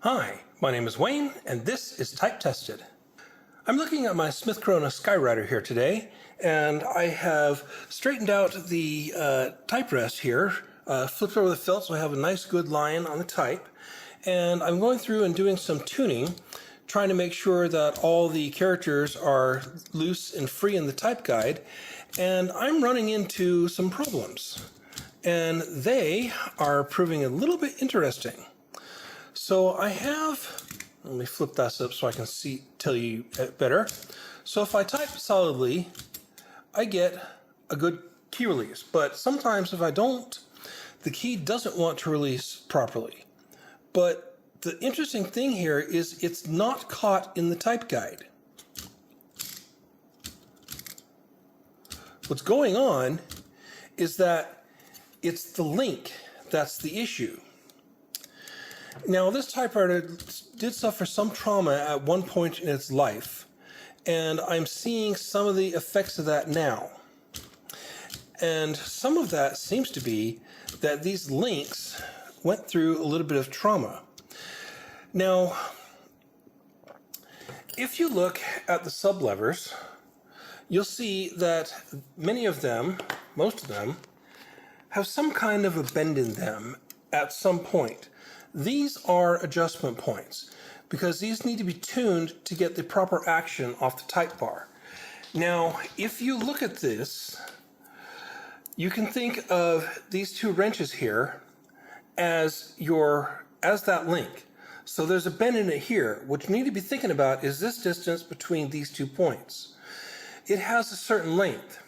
Hi, my name is Wayne, and this is Type Tested. I'm looking at my Smith-Corona Skyriter here today, and I have straightened out the type rest here, flipped over the felt so I have a nice good line on the type, and I'm going through and doing some tuning, trying to make sure that all the characters are loose and free in the type guide, and I'm running into some problems, and they are proving a little bit interesting. So I have, let me flip this up so I can tell you better. So if I type solidly, I get a good key release, but sometimes if I don't, the key doesn't want to release properly. But the interesting thing here is it's not caught in the type guide. What's going on is that it's the link that's the issue. Now, this typewriter did suffer some trauma at one point in its life, and I'm seeing some of the effects of that now. And some of that seems to be that these links went through a little bit of trauma. Now, if you look at the sublevers, you'll see that many of them, most of them, have some kind of a bend in them at some point. These are adjustment points because these need to be tuned to get the proper action off the type bar. Now, if you look at this, you can think of these two wrenches here as that link. So there's a bend in it here. What you need to be thinking about is this distance between these 2 points. It has a certain length,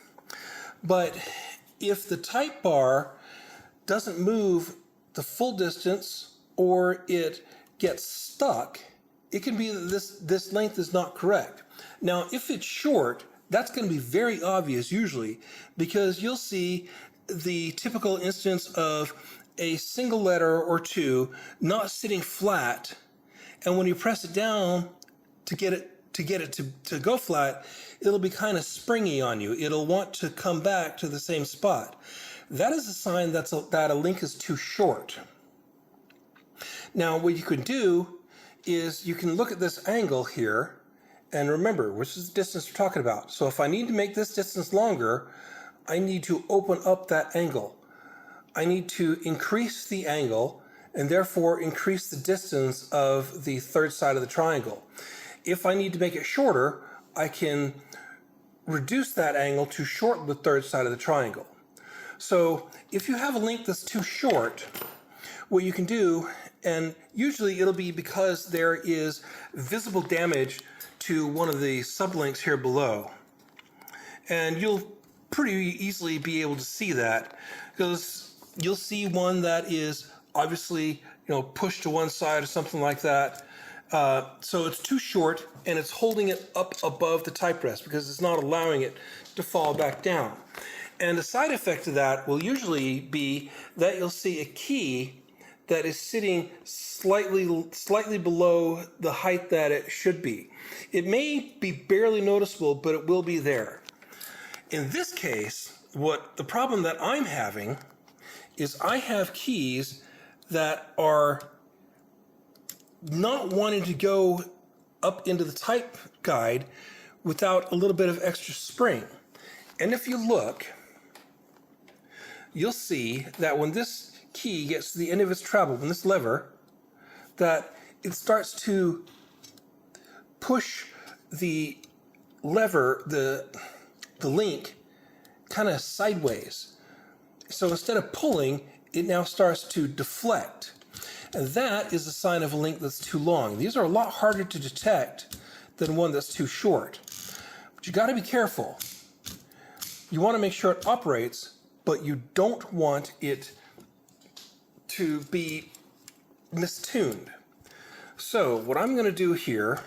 but if the type bar doesn't move the full distance or it gets stuck, it can be that this length is not correct. Now, if it's short, that's going to be very obvious usually, because you'll see the typical instance of a single letter or two not sitting flat, and when you press it down to get it to go flat, it'll be kind of springy on you. It'll want to come back to the same spot. That is a sign that a link is too short. Now, what you can do is you can look at this angle here and remember which is the distance we're talking about. So if I need to make this distance longer, I need to open up that angle. I need to increase the angle and therefore increase the distance of the third side of the triangle. If I need to make it shorter, I can reduce that angle to shorten the third side of the triangle. So if you have a link that's too short, what you can do, and usually it'll be because there is visible damage to one of the sublinks here below. And you'll pretty easily be able to see that because you'll see one that is obviously, pushed to one side or something like that. So it's too short and it's holding it up above the type rest because it's not allowing it to fall back down. And the side effect of that will usually be that you'll see a key that is sitting slightly below the height that it should be. It may be barely noticeable, but it will be there. In this case, the problem that I'm having is I have keys that are not wanting to go up into the type guide without a little bit of extra spring. And if you look, you'll see that when this key gets to the end of its travel, when this lever, that it starts to push the lever, the link, kind of sideways. So instead of pulling, it now starts to deflect. And that is a sign of a link that's too long. These are a lot harder to detect than one that's too short. But you got to be careful. You want to make sure it operates, but you don't want it to be mistuned. So what I'm going to do here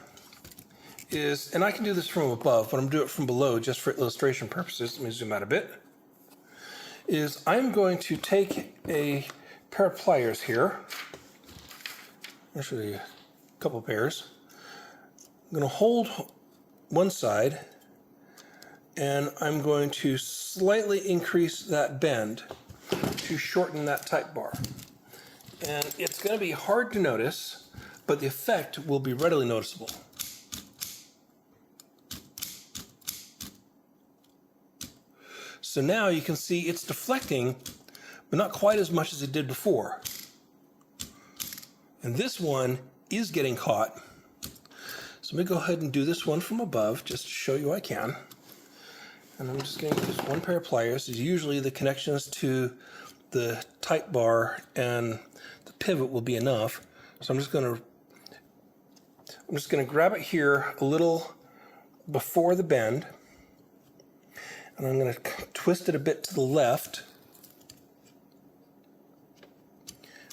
is, and I can do this from above, but I'm going to do it from below just for illustration purposes. Let me zoom out a bit. Is I'm going to take a pair of pliers here, actually a couple pairs. I'm going to hold one side and I'm going to slightly increase that bend to shorten that type bar. And it's going to be hard to notice, but the effect will be readily noticeable. So now you can see it's deflecting, but not quite as much as it did before. And this one is getting caught. So let me go ahead and do this one from above, just to show you I can. And I'm just going to use one pair of pliers. Usually the connections to the type bar and the pivot will be enough. So I'm just going to grab it here a little before the bend. And I'm going to twist it a bit to the left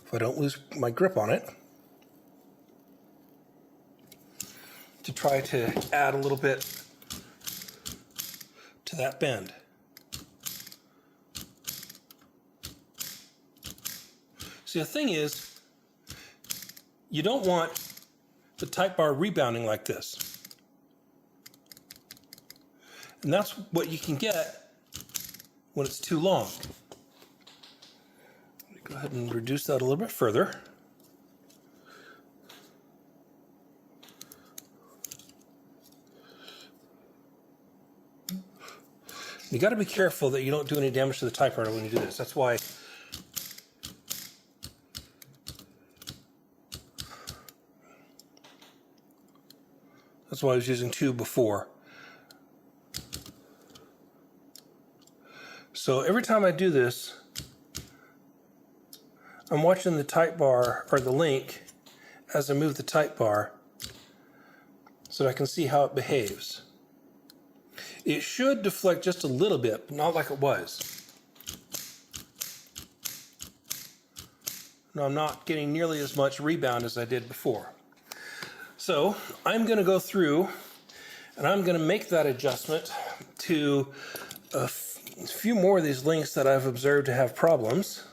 if I don't lose my grip on it, to try to add a little bit to that bend. See, the thing is, you don't want the type bar rebounding like this. And that's what you can get when it's too long. Let me go ahead and reduce that a little bit further. You got to be careful that you don't do any damage to the typewriter when you do this. That's why I was using 2 before. So every time I do this, I'm watching the type bar, or the link, as I move the type bar, so that I can see how it behaves. It should deflect just a little bit, but not like it was. Now I'm not getting nearly as much rebound as I did before. So I'm going to go through and I'm going to make that adjustment to a few more of these links that I've observed to have problems.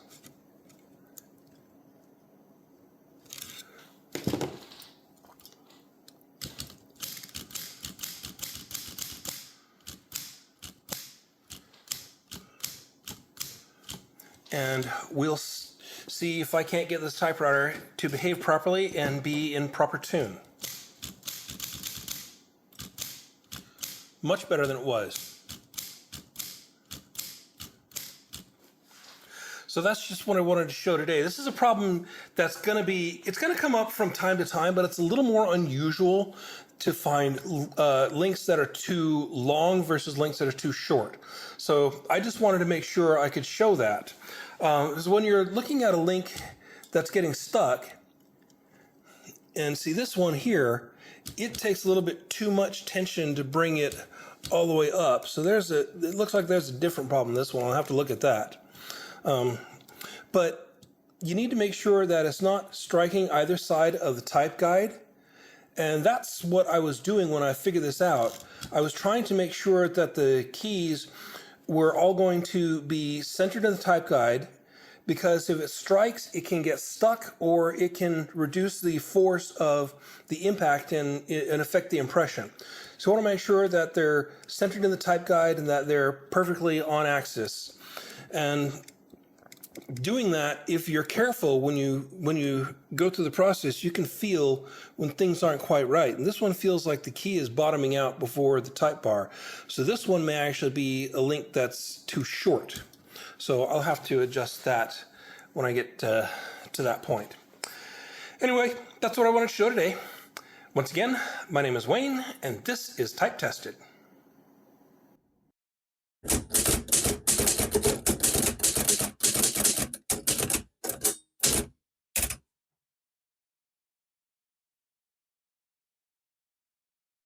And we'll see if I can't get this typewriter to behave properly and be in proper tune. Much better than it was. So that's just what I wanted to show today. This is a problem that's going to come up from time to time, but it's a little more unusual to find links that are too long versus links that are too short. So I just wanted to make sure I could show that. Because when you're looking at a link that's getting stuck, and see this one here, it takes a little bit too much tension to bring it all the way up. So it looks like there's a different problem in this one. I'll have to look at that. But you need to make sure that it's not striking either side of the type guide. And that's what I was doing when I figured this out. I was trying to make sure that the keys were all going to be centered in the type guide, because if it strikes, it can get stuck or it can reduce the force of the impact and affect the impression. So I want to make sure that they're centered in the type guide and that they're perfectly on axis. And doing that, if you're careful when you go through the process, you can feel when things aren't quite right. And this one feels like the key is bottoming out before the type bar. So this one may actually be a link that's too short. So I'll have to adjust that when I get to that point. Anyway, that's what I wanted to show today. Once again, my name is Wayne, and this is Type Tested.